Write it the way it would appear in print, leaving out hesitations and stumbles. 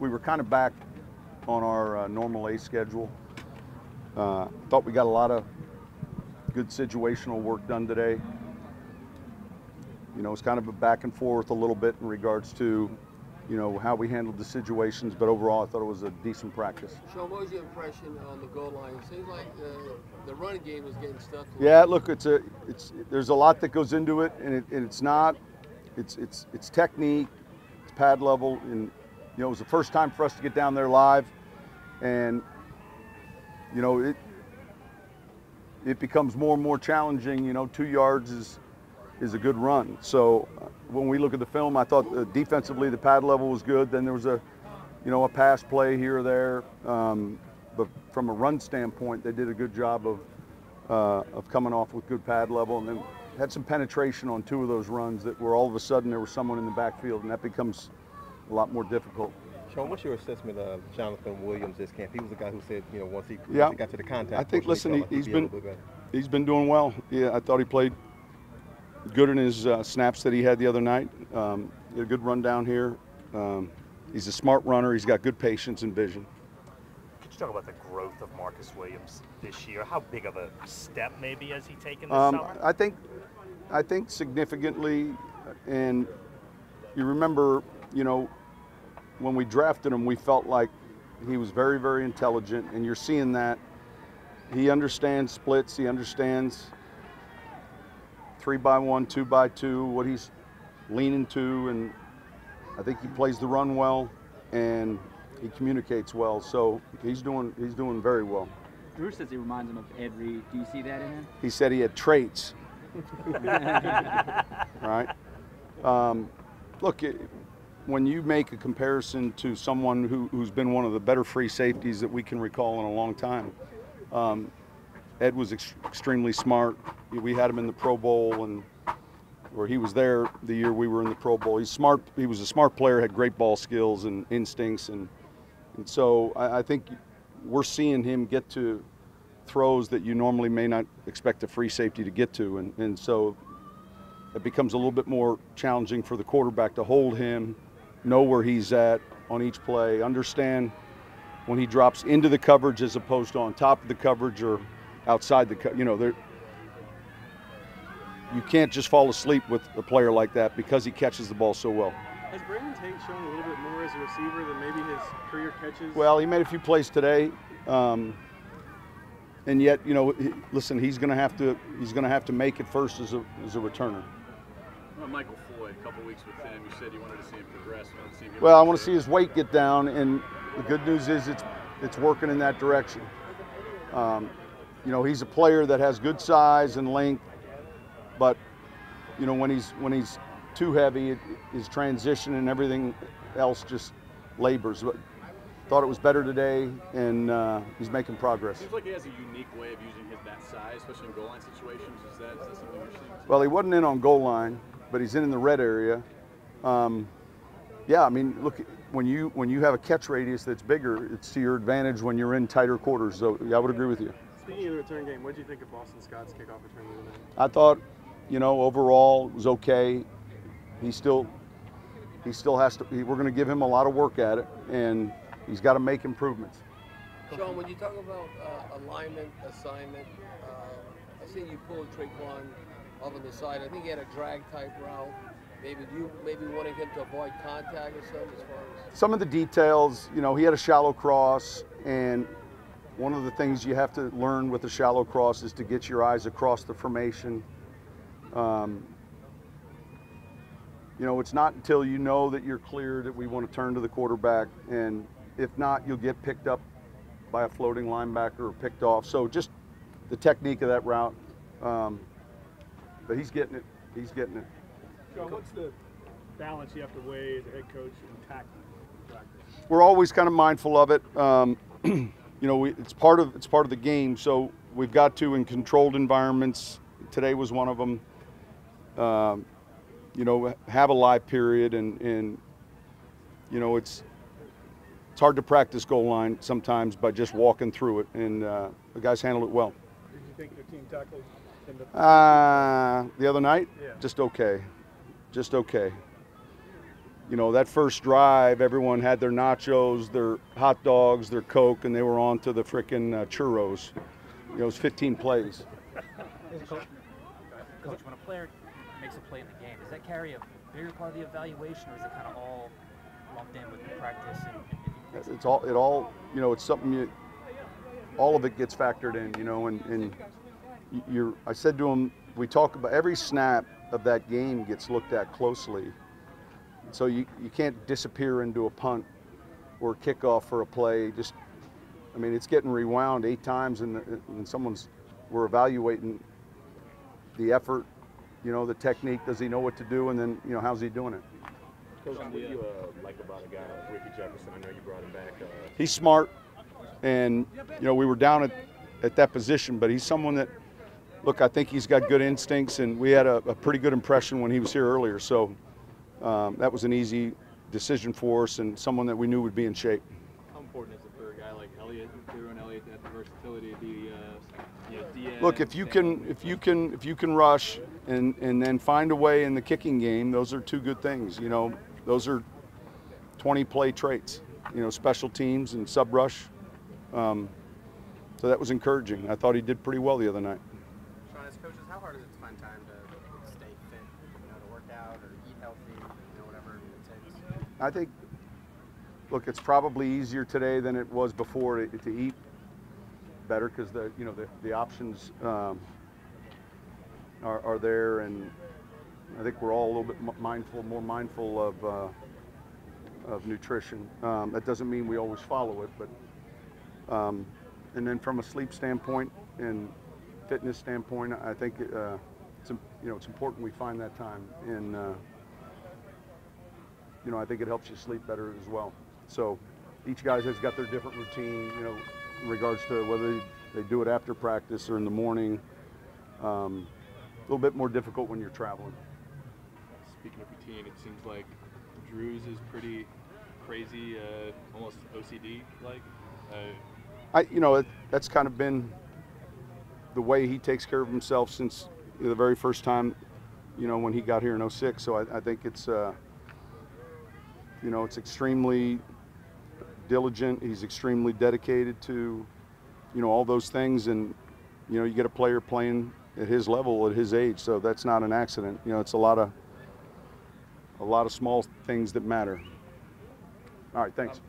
we were kind of back on our normal A schedule. Thought we got a lot of good situational work done today. You know, it's kind of a back and forth a little bit in regards to, you know, how we handled the situations, but overall I thought it was a decent practice. Sean, what was your impression on the goal line? It seems like the running game was getting stuck. Yeah, look, there's a lot that goes into it, and it's technique, it's pad level, and you know, it was the first time for us to get down there live, and you know, it becomes more and more challenging. You know, 2 yards is a good run. So when we look at the film, I thought defensively the pad level was good. Then there was a pass play here or there, but from a run standpoint, they did a good job of coming off with good pad level, and then had some penetration on 2 of those runs that were all of a sudden there was someone in the backfield, and that becomes a lot more difficult. Sean, what's your assessment of Jonathan Williams this camp? He was the guy who said, you know, once he got to the contact. I think, listen, he's been doing well. Yeah, I thought he played good in his snaps that he had the other night. He had a good run down here. He's a smart runner. He's got good patience and vision. Could you talk about the growth of Marcus Williams this year? How big of a step maybe has he taken this summer? I think significantly, and you remember, you know, when we drafted him, we felt like he was very, very intelligent, and you're seeing that. He understands splits. He understands 3-by-1, 2-by-2, what he's leaning to, and I think he plays the run well, and he communicates well. So he's doing very well. Drew says he reminds him of Ed Reed. Do you see that in him? He said he had traits. Right? Look, when you make a comparison to someone who's been one of the better free safeties that we can recall in a long time, Ed was extremely smart. We had him in the Pro Bowl, or he was there the year we were in the Pro Bowl. He's smart. He was a smart player, had great ball skills and instincts, and so I think we're seeing him get to throws that you normally may not expect a free safety to get to, and so it becomes a little bit more challenging for the quarterback to hold him, know where he's at on each play, understand when he drops into the coverage as opposed to on top of the coverage or outside the coverage. You know, you can't just fall asleep with a player like that because he catches the ball so well. Has Brandon Tate shown a little bit more as a receiver than maybe his career catches? Well, he made a few plays today, and yet, you know, listen, he's going to have to make it first as a returner. Well, Michael Floyd, a couple weeks with him, you said you wanted to see him progress. Well, I want to see his weight get down, and the good news is it's working in that direction. You know, he's a player that has good size and length, but you know, when he's too heavy, his transition and everything else just labors. But thought it was better today, and he's making progress. Seems like he has a unique way of using that size, especially in goal line situations. Is that something you're seeing? Well, he wasn't in on goal line, but he's in the red area. Yeah, I mean, look, when you have a catch radius that's bigger, it's to your advantage when you're in tighter quarters. So yeah, I would agree with you. Speaking of the return game, what did you think of Boston Scott's kickoff return the other night? I thought, you know, overall it was okay. He still has to. We're going to give him a lot of work at it, and he's got to make improvements. Sean, when you talk about alignment, assignment, I see you pulled Traquan off on the side. I think he had a drag type route. Maybe wanting him to avoid contact or something as far as some of the details. You know, he had a shallow cross, and one of the things you have to learn with a shallow cross is to get your eyes across the formation. You know, it's not until you know that you're clear that we want to turn to the quarterback, and if not, you'll get picked up by a floating linebacker or picked off. So just the technique of that route. But he's getting it. He's getting it. Sean, what's the balance you have to weigh as a head coach and tactics in practice? We're always kind of mindful of it. You know, it's part of the game. So we've got to, in controlled environments. Today was one of them. You know, have a live period, and you know, it's hard to practice goal line sometimes by just walking through it, and the guys handled it well. Did you think your team tackled him? The other night? Yeah. Just okay. Just okay. you know, that first drive, everyone had their nachos, their hot dogs, their Coke, and they were on to the frickin' churros. You know, it was 15 plays. Coach, when a player makes a play in the game, does that carry a bigger part of the evaluation, or is it kind of all lumped in with the practice? It all, you know, it's something all of it gets factored in, you know, and I said to him, we talk about every snap of that game gets looked at closely. So you can't disappear into a punt or a kickoff for a play. Just, I mean, it's getting rewound 8 times, and we're evaluating the effort, you know, the technique. Does he know what to do? And then, you know, how's he doing it? Coach, what do you like about a guy like Ricky Jefferson? I know you brought him back. He's smart, and, you know, we were down at that position, but he's someone that, look, I think he's got good instincts, and we had a pretty good impression when he was here earlier. So that was an easy decision for us, and someone that we knew would be in shape. How important is it for a guy like Elliott, Tyrone Elliott, to have the versatility to be, you know, Diaz? Look, if you can rush and then find a way in the kicking game, those are 2 good things. You know, those are 20 play traits. You know, special teams and sub rush. So that was encouraging. I thought he did pretty well the other night. Sean, as coaches, how hard is it to find time to stay fit, you know, to work out or eat healthy, you know, whatever it takes? I think, look, it's probably easier today than it was before to eat better, because the options are there, and I think we're all a little bit more mindful of nutrition. That doesn't mean we always follow it, but and then from a sleep standpoint and fitness standpoint, I think it's important we find that time, and you know, I think it helps you sleep better as well. So each guy has got their different routine, you know, in regards to whether they do it after practice or in the morning. A little bit more difficult when you're traveling. Speaking of routine, it seems like Drew's is pretty crazy, almost OCD-like. You know, that's kind of been the way he takes care of himself since the very first time, you know, when he got here in '06. So I think it's, you know, it's extremely diligent. He's extremely dedicated to, you know, all those things. And, you know, you get a player playing at his level, at his age. So that's not an accident. You know, it's a lot of small things that matter. All right, thanks.